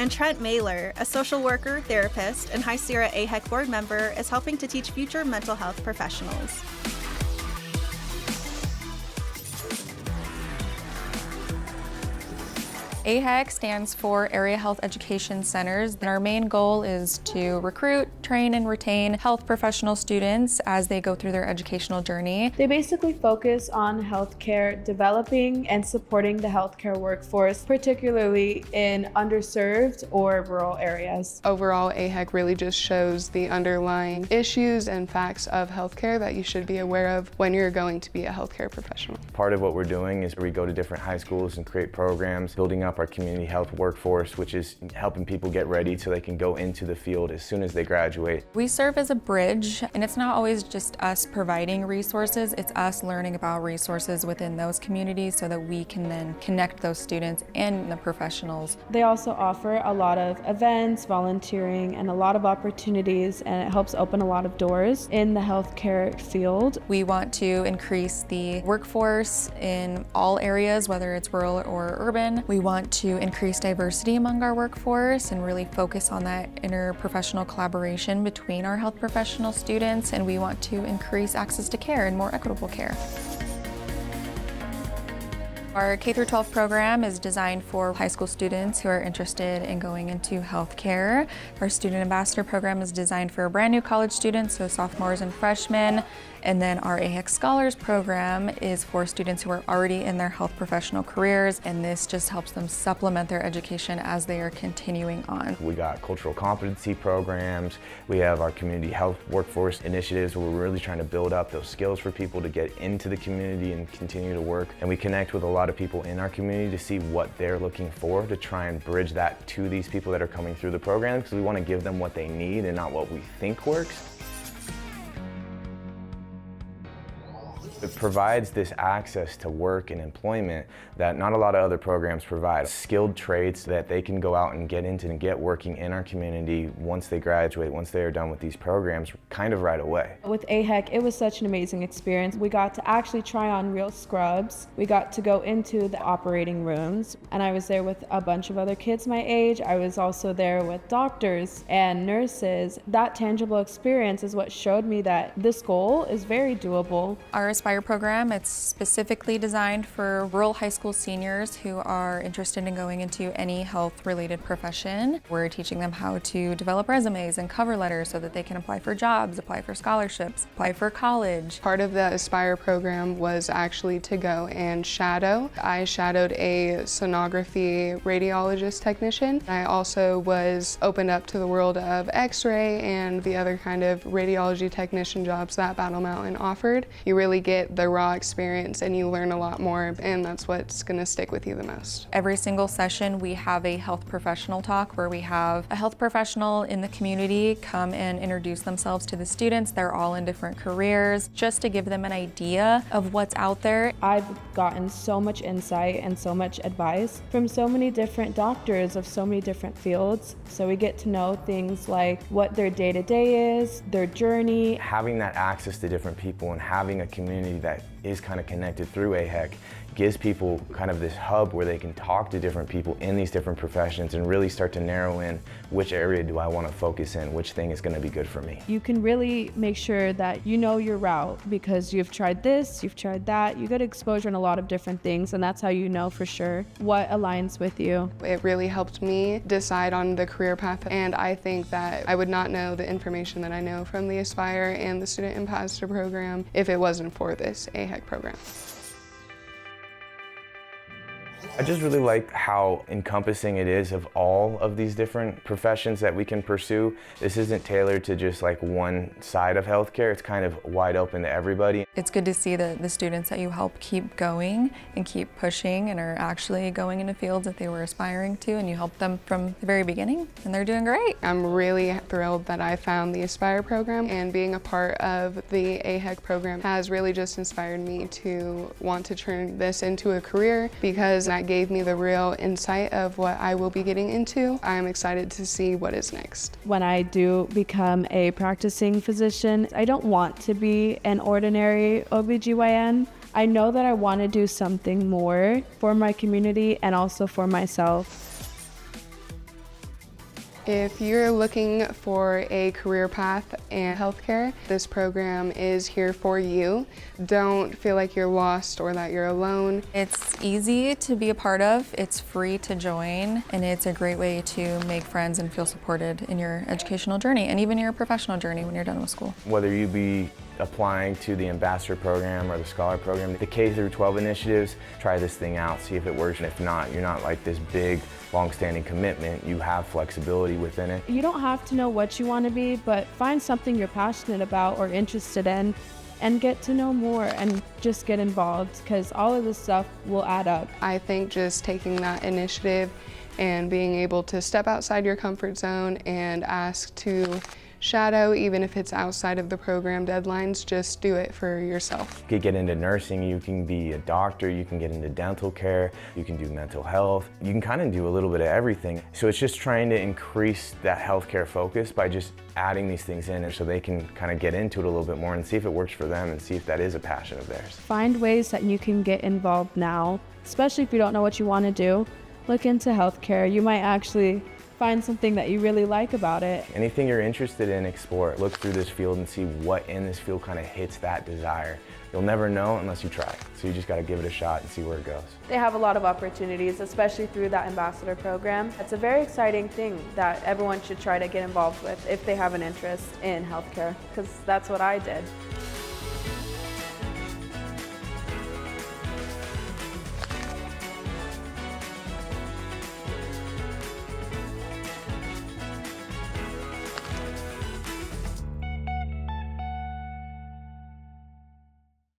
And Trent Mailer, a social worker, therapist, and High Sierra AHEC board member, is helping to teach future mental health professionals. AHEC stands for Area Health Education Centers, and our main goal is to recruit, train, and retain health professional students as they go through their educational journey. They basically focus on healthcare, developing and supporting the healthcare workforce, particularly in underserved or rural areas. Overall, AHEC really just shows the underlying issues and facts of healthcare that you should be aware of when you're going to be a healthcare professional. Part of what we're doing is we go to different high schools and create programs, building up our community health workforce, which is helping people get ready so they can go into the field as soon as they graduate. We serve as a bridge, and it's not always just us providing resources, it's us learning about resources within those communities so that we can then connect those students and the professionals. They also offer a lot of events, volunteering, and a lot of opportunities, and it helps open a lot of doors in the healthcare field. We want to increase the workforce in all areas, whether it's rural or urban. We want to increase diversity among our workforce and really focus on that interprofessional collaboration between our health professional students, and we want to increase access to care and more equitable care. Our K-12 program is designed for high school students who are interested in going into healthcare. Our Student Ambassador program is designed for brand new college students, so sophomores and freshmen. And then our AHEC Scholars program is for students who are already in their health professional careers, and this just helps them supplement their education as they are continuing on. We got cultural competency programs, we have our community health workforce initiatives where we're really trying to build up those skills for people to get into the community and continue to work. And we connect with a lot of people in our community to see what they're looking for, to try and bridge that to these people that are coming through the program, because we want to give them what they need and not what we think works. It provides this access to work and employment that not a lot of other programs provide. Skilled trades that they can go out and get into and get working in our community once they graduate, once they are done with these programs, kind of right away. With AHEC, it was such an amazing experience. We got to actually try on real scrubs. We got to go into the operating rooms, and I was there with a bunch of other kids my age. I was also there with doctors and nurses. That tangible experience is what showed me that this goal is very doable. Our Aspire program, it's specifically designed for rural high school seniors who are interested in going into any health-related profession. We're teaching them how to develop resumes and cover letters so that they can apply for jobs, apply for scholarships, apply for college. Part of the Aspire program was actually to go and shadow. I shadowed a sonography radiologist technician. I also was opened up to the world of x-ray and the other kind of radiology technician jobs that Battle Mountain offered. You really get the raw experience and you learn a lot more, and that's what's going to stick with you the most. Every single session we have a health professional talk where we have a health professional in the community come and introduce themselves to the students. They're all in different careers, just to give them an idea of what's out there. I've gotten so much insight and so much advice from so many different doctors of so many different fields. So we get to know things like what their day-to-day is, their journey. Having that access to different people and having a community that is kind of connected through AHEC gives people kind of this hub where they can talk to different people in these different professions and really start to narrow in which area do I want to focus in, which thing is going to be good for me. You can really make sure that you know your route because you've tried this, you've tried that, you get exposure in a lot of different things, and that's how you know for sure what aligns with you. It really helped me decide on the career path, and I think that I would not know the information that I know from the Aspire and the Student Ambassador program if it wasn't for this AHEC program. I just really like how encompassing it is of all of these different professions that we can pursue. This isn't tailored to just like one side of healthcare. It's kind of wide open to everybody. It's good to see the students that you help keep going and keep pushing and are actually going into fields that they were aspiring to, and you help them from the very beginning, and they're doing great. I'm really thrilled that I found the Aspire program, and being a part of the AHEC program has really just inspired me to want to turn this into a career, because that gave me the real insight of what I will be getting into. I am excited to see what is next. When I do become a practicing physician, I don't want to be an ordinary OBGYN. I know that I want to do something more for my community and also for myself. If you're looking for a career path in healthcare, this program is here for you. Don't feel like you're lost or that you're alone. It's easy to be a part of, it's free to join, and it's a great way to make friends and feel supported in your educational journey and even your professional journey when you're done with school. Whether you be applying to the ambassador program or the scholar program, the K through 12 initiatives, try this thing out, see if it works. And if not, you're not like this big, long-standing commitment. You have flexibility within it. You don't have to know what you want to be, but find something you're passionate about or interested in and get to know more and just get involved, because all of this stuff will add up. I think just taking that initiative and being able to step outside your comfort zone and ask to shadow, even if it's outside of the program deadlines, just do it for yourself. You could get into nursing, you can be a doctor, you can get into dental care, you can do mental health. You can kind of do a little bit of everything. So it's just trying to increase that healthcare focus by just adding these things in so they can kind of get into it a little bit more and see if it works for them and see if that is a passion of theirs. Find ways that you can get involved now, especially if you don't know what you want to do. Look into healthcare. You might actually find something that you really like about it. Anything you're interested in, explore it. Look through this field and see what in this field kind of hits that desire. You'll never know unless you try. So you just got to give it a shot and see where it goes. They have a lot of opportunities, especially through that ambassador program. It's a very exciting thing that everyone should try to get involved with if they have an interest in healthcare, because that's what I did.